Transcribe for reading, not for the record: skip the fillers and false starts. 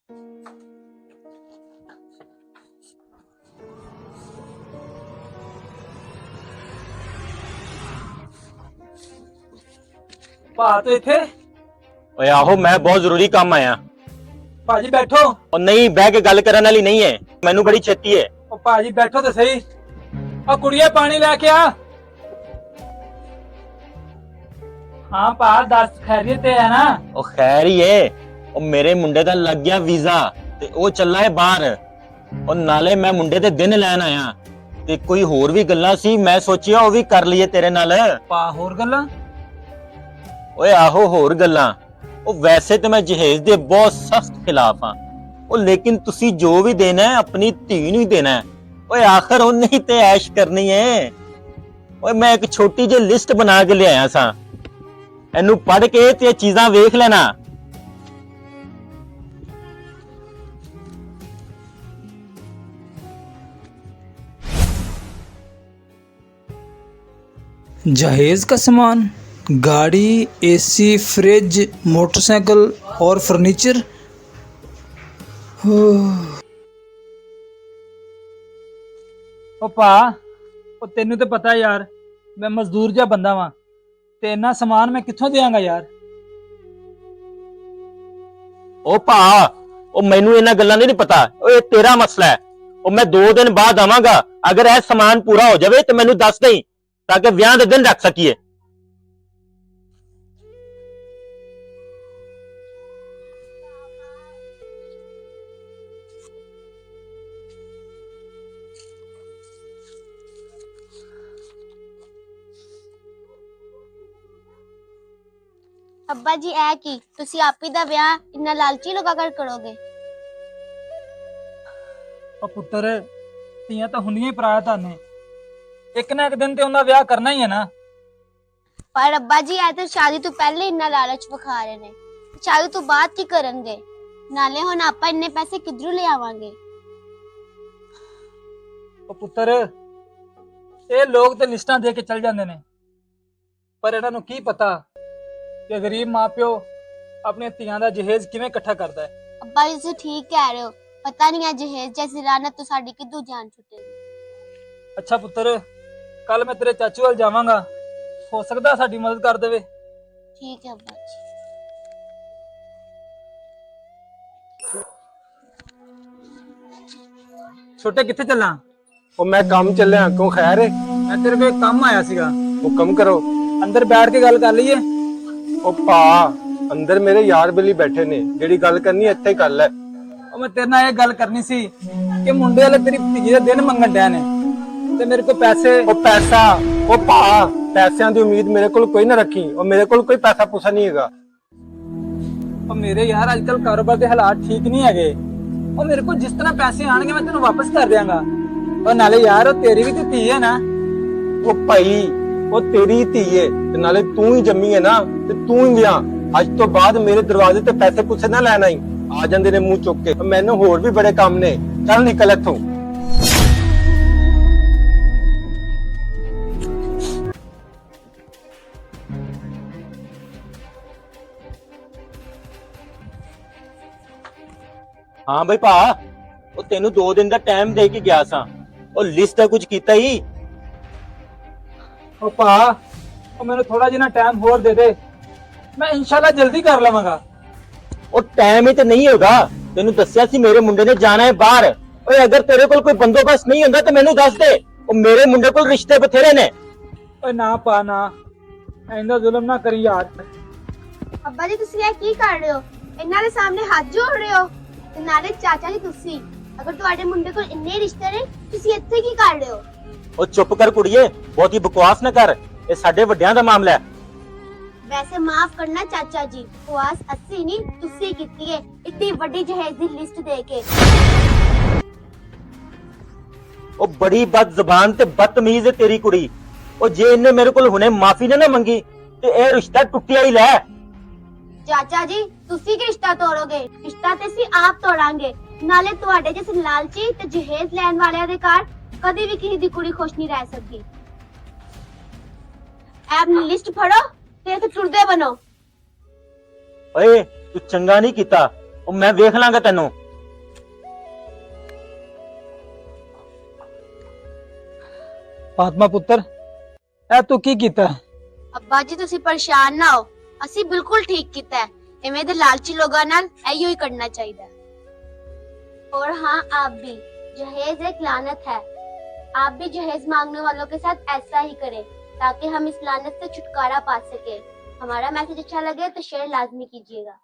ਭਾ ਤੂੰ ਇੱਥੇ? ਓਏ ਆਹੋ, ਮੈਂ ਬਹੁਤ ਜ਼ਰੂਰੀ ਕੰਮ ਆਇਆ। ਭਾਜੀ ਬੈਠੋ। ਉਹ ਨਹੀਂ, ਬਹਿ ਕੇ ਗੱਲ ਕਰਨ ਵਾਲੀ ਨਹੀਂ ਹੈ, ਮੈਨੂੰ ਬੜੀ ਛੇਤੀ ਹੈ। ਉਹ ਭਾਜੀ ਬੈਠੋ ਤੇ ਸਹੀ। ਉਹ ਕੁੜੀਏ ਪਾਣੀ ਲੈ ਕੇ ਆ। ਹਾਂ ਭਾ ਦੱਸ, ਖੈਰੀਅਤ ਤੇ ਹੈ ਨਾ? ਉਹ ਖੈਰ ਹੀ ਹੈ। ਉਹ ਮੇਰੇ ਮੁੰਡੇ ਦਾ ਲੱਗ ਗਿਆ ਵੀਜ਼ਾ ਤੇ ਉਹ ਚੱਲਾ ਹੈ ਬਾਹਰ। ਉਹ ਨਾਲੇ ਮੈਂ ਮੁੰਡੇ ਦੇ ਦਿਨ ਲੈਣ ਆਇਆ ਤੇ ਕੋਈ ਹੋਰ ਵੀ ਗੱਲਾਂ ਸੀ, ਮੈਂ ਸੋਚਿਆ ਉਹ ਵੀ ਕਰ ਲਈਏ ਤੇਰੇ ਨਾਲ। ਭਾ ਹੋਰ ਗੱਲਾਂ? ਓਏ ਆਹੋ, ਹੋਰ ਗੱਲਾਂ। ਉਹ ਵੈਸੇ ਤੇ ਮੈਂ ਜਹੇਜ਼ ਦੇ ਬਹੁਤ ਸਖਤ ਖਿਲਾਫ ਹਾਂ, ਉਹ ਲੇਕਿਨ ਤੁਸੀਂ ਜੋ ਵੀ ਦੇਣਾ ਹੈ ਆਪਣੀ ਧੀ ਨੂੰ ਹੀ ਦੇਣਾ ਹੈ। ਓਏ ਆਖਰ ਉਹਨੇ ਹੀ ਤੇ ਐਸ਼ ਕਰਨੀ ਹੈ। ਓਏ ਮੈਂ ਇੱਕ ਛੋਟੀ ਜਿਹੀ ਲਿਸਟ ਬਣਾ ਕੇ ਲਿਆਇਆ ਸਾਂ, ਇਹਨੂੰ ਪੜ੍ਹ ਕੇ ਤੇ ਇਹ ਚੀਜ਼ਾਂ ਵੇਖ ਲੈਣਾ। जहेज का सामान, गाड़ी, एसी, फ्रिज, मोटरसाइकिल और फर्नीचर। ਉਹ ਭਾ, ਉਹ ਤੈਨੂੰ ਤੇ ਪਤਾ ਯਾਰ ਮੈਂ ਮਜ਼ਦੂਰ ਜਿਹਾ ਬੰਦਾ ਵਾਂ ਤੇ ਇੰਨਾ ਸਮਾਨ ਮੈਂ ਕਿੱਥੋਂ ਦੇਵਾਂਗਾ ਯਾਰ। ਉਹ ਭਾ, ਉਹ ਮੈਨੂੰ ਇਹਨਾਂ ਗੱਲਾਂ ਦਾ ਨਹੀਂ ਪਤਾ। ਓਏ ਤੇਰਾ ਮਸਲਾ ਹੈ। ਉਹ ਮੈਂ 2 ਦਿਨ ਬਾਅਦ ਆਵਾਂਗਾ, ਅਗਰ ਇਹ ਸਮਾਨ ਪੂਰਾ ਹੋ ਜਾਵੇ ਤੇ ਮੈਨੂੰ ਦੱਸ ਦੇਈਂ ਤਾਂ ਕਿ ਵਿਆਹ ਦੇ ਦਿਨ ਰੱਖ ਸਕੀਏ। अब्बा जी ऐ की तुसी आपी दा ब्याह इन्ना लालची लोगा कर करोगे? ਉਹ ਪੁੱਤਰ, ਧੀਆਂ ਤਾਂ ਹੁੰਦੀਆਂ ਹੀ ਪਰਾਇਆ ਧਨ ਨੇ, ਇੱਕ ਨਾ ਇੱਕ ਦਿਨ ਤੇ ਉਹਨਾਂ ਵਿਆਹ ਕਰਨਾ ਹੀ ਹੈ ਨਾ। पर अब्बा जी ऐ तो शादी तो पहले इन्ना लालच विखा रहे ने, शादी तो बाद की करनगे? नाले हुण आपां इन्ने पैसे किधरों ले आवांगे? ਉਹ ਪੁੱਤਰ, ਇਹ ਲੋਕ ਤੇ ਲਿਸਟਾਂ ਦੇ ਕੇ ਚੱਲ ਜਾਂਦੇ ਨੇ, ਪਰ ਇਹਨਾਂ ਨੂੰ ਕੀ ਪਤਾ ਕਿ ਗਰੀਬ ਮਾਪਿਓ ਆਪਣੀਆਂ ਧੀਆਂ ਦਾ ਜਹੇਜ਼ ਕਿਵੇਂ ਇਕੱਠਾ ਕਰਦਾ ਹੈ। अब्बा जी तुसी ठीक कह रहे हो, पता नहीं है जहेज जैसी लानत तो साडी किदू जान छुटेगी। ਅੱਛਾ ਪੁੱਤਰ, ਕੱਲ ਮੈਂ ਤੇਰੇ ਚਾਚੂ ਵੱਲ ਜਾਵਾਂਗਾ, ਹੋ ਸਕਦਾ ਸਾਡੀ ਮਦਦ ਕਰ ਦੇਵੇ। ठीक है अब्बा जी। ਛੋਟੇ ਕਿੱਥੇ ਚੱਲਾਂ? ਉਹ ਮੈਂ ਕੰਮ ਚੱਲਿਆ, ਕਿਉਂ ਖੈਰ ਹੈ? ਮੈਂ ਤੇਰੇ ਕੋਲ ਇੱਕ ਕੰਮ ਆਇਆ ਸੀਗਾ। ਹੁਕਮ ਕਰੋ। ਅੰਦਰ ਬੈਠ ਕੇ ਗੱਲ ਕਰ ਲਈਏ। ਉਹ ਭਾ, ਅੰਦਰ ਮੇਰੇ ਯਾਰ ਬੇਲੀ ਬੈਠੇ ਨੇ, ਜਿਹੜੀ ਗੱਲ ਕਰਨੀ ਇੱਥੇ ਹੀ ਕਰ ਲੈ। ਉਹ ਮੈਂ ਤੇਰੇ ਨਾਲ ਇਹ ਗੱਲ ਕਰਨੀ ਸੀ ਕਿ ਮੁੰਡੇ ਵਾਲੇ ਤੇਰੀ ਧੀ ਦੇ ਦਿਨ ਮੰਗਣ ਡਿਆ ਨੇ ਤੇ ਮੇਰੇ ਕੋਲ ਪੈਸੇ। ਉਹ ਪੈਸਾ, ਉਹ ਭਾ, ਪੈਸਿਆਂ ਦੀ ਉਮੀਦ ਮੇਰੇ ਕੋਲ ਕੋਈ ਨਾ ਰੱਖੀ। ਉਹ ਮੇਰੇ ਕੋਲ ਕੋਈ ਪੈਸਾ ਪੂਸਾ ਨਹੀਂ ਹੈਗਾ। ਉਹ ਮੇਰੇ ਯਾਰ ਅੱਜ ਕੱਲ ਕਾਰੋਬਾਰ ਦੇ ਹਾਲਾਤ ਠੀਕ ਨਹੀਂ ਹੈਗੇ। ਉਹ ਮੇਰੇ ਕੋਲ ਜਿਸ ਤਰ੍ਹਾਂ ਪੈਸੇ ਆਣਗੇ ਮੈਂ ਤੈਨੂੰ ਵਾਪਸ ਕਰ ਦਿਆਂਗਾ। ਉਹ ਨਾਲੇ ਯਾਰ ਉਹ ਤੇਰੀ ਵੀ ਤੇ ਧੀ ਹੈ ਨਾ। ਉਹ ਭਾਈ, ਉਹ ਤੇਰੀ ਧੀ ਏ ਤੇ ਨਾਲੇ ਤੂੰ ਹੀ ਜੰਮੀ ਹੈ ਨਾ, ਤੇ ਤੂੰ ਹੀ ਵਿਆਹ। ਅੱਜ ਤੋਂ ਬਾਅਦ ਮੇਰੇ ਦਰਵਾਜ਼ੇ ਤੇ ਪੈਸੇ ਪੂਸੇ ਨਾ ਲੈਣਾ ਹੀ। ਆ ਜਾਂਦੇ ਨੇ ਮੂੰਹ ਚੁੱਕ ਕੇ। ਮੈਨੂੰ ਹੋਰ ਵੀ ਬੜੇ ਕੰਮ ਨੇ, ਚੱਲ ਨਿਕਲ ਇੱਥੋਂ। ਹਾਂ ਬਈ ਭਾ, ਉਹ ਤੈਨੂੰ 2 ਦਿਨ ਦਾ ਟਾਈਮ ਦੇ ਕੇ ਗਿਆ ਸਾਂ, ਉਹ ਲਿਸਟ ਦਾ ਕੁਝ ਕੀਤਾ ਹੀ? ਉਹ ਭਾ, ਉਹ ਮੈਨੂੰ ਥੋੜਾ ਜਿਹਾ ਟਾਈਮ ਹੋਰ ਦੇ ਦੇ, ਮੈਂ ਇਨਸ਼ਾਅੱਲਾ ਜਲਦੀ ਕਰ ਲਵਾਂਗਾ। ਉਹ ਟਾਈਮ ਹੀ ਤੇ ਨਹੀਂ ਹੋਗਾ। ਤੈਨੂੰ ਦੱਸਿਆ ਸੀ ਮੇਰੇ ਮੁੰਡੇ ਨੇ ਜਾਣਾ ਹੈ ਬਾਹਰ। ਓਏ ਅਗਰ ਤੇਰੇ ਕੋਲ ਕੋਈ ਬੰਦੋਬਸਤ ਨਹੀਂ ਹੁੰਦਾ ਤਾਂ ਮੈਨੂੰ ਦੱਸ ਦੇ। ਉਹ ਮੇਰੇ ਮੁੰਡੇ ਕੋਲ ਰਿਸ਼ਤੇ ਬਥੇਰੇ ਨੇ। ਓਏ ਨਾ ਪਾ ਨਾ, ਐਂਦਾ ਜ਼ੁਲਮ ਨਾ ਕਰੀ ਯਾਰ। अब्बा जी तुसी ऐ की कर रहे हो? इन्हां दे सामने हाथ जोड़ रहे हो? ते नाले चाचा जी तुसी, अगर तुहाडे मुंडे कोल इन्ने रिश्ते ने, तुसी इत्थे की कर रहे हो? ਉਹ ਚੁੱਪ ਕਰ ਕੁੜੀਏ, ਬਹੁਤੀ ਬਕਵਾਸ ਨਾ ਕਰ, ਇਹ ਸਾਡੇ ਵੱਡਿਆਂ ਦਾ ਮਾਮਲਾ ਹੈ। वैसे माफ करना चाचा जी, बकवास अस्सी नहीं तुसी कीती है इतनी बड़ी जहेज दी लिस्ट दे के। ਉਹ ਬੜੀ ਬਦ ਜ਼ਬਾਨ ਤੇ ਬਦਤਮੀਜ਼ ਹੈ ਤੇਰੀ ਕੁੜੀ। ਉਹ ਜੇ ਇਹਨੇ ਮੇਰੇ ਕੋਲ ਹੁਣੇ ਮਾਫੀ ਨਾ ਮੰਗੀ ਤੇ ਇਹ ਰਿਸ਼ਤਾ ਟੁੱਟਿਆ ਹੀ ਲੈ। चाचा जी तुसी की रिश्ता तोड़ोगे? रिश्ता ते सी आप तोड़ांगे। नाले तुहाडे जिस लालची ते जहेज लैन वालियां दे घर कदी भी किसी दी कुड़ी खुश नहीं रह सकदी। अपनी लिस्ट फड़ो ते इत्थे टुरदे बनो। ਓਏ ਤੂੰ ਚੰਗਾ ਨਹੀਂ ਕੀਤਾ। ਉਹ ਮੈਂ ਵੇਖ ਲਾਂਗਾ ਤੈਨੂੰ। ਫਾਤਮਾ ਪੁੱਤਰ, ਇਹ ਤੂੰ ਕੀ ਕੀਤਾ? ਅੱਬਾ ਜੀ ਤੁਸੀਂ ਪਰੇਸ਼ਾਨ ਨਾ ਹੋ, ਅਸੀਂ ਬਿਲਕੁਲ ਠੀਕ ਕੀਤਾ ਹੈ। ਇਵੇਂ ਦੇ ਲਾਲਚੀ ਲੋਕਾਂ ਨਾਲ ਇਹੋ ਹੀ करना चाहिए। और हाँ, आप भी, जहेज एक लानत है। आप भी जहेज मांगने वालों के साथ ऐसा ही करें ताकि हम इस लानत से छुटकारा पा सके। हमारा मैसेज अच्छा लगे तो शेयर लाजमी कीजिएगा।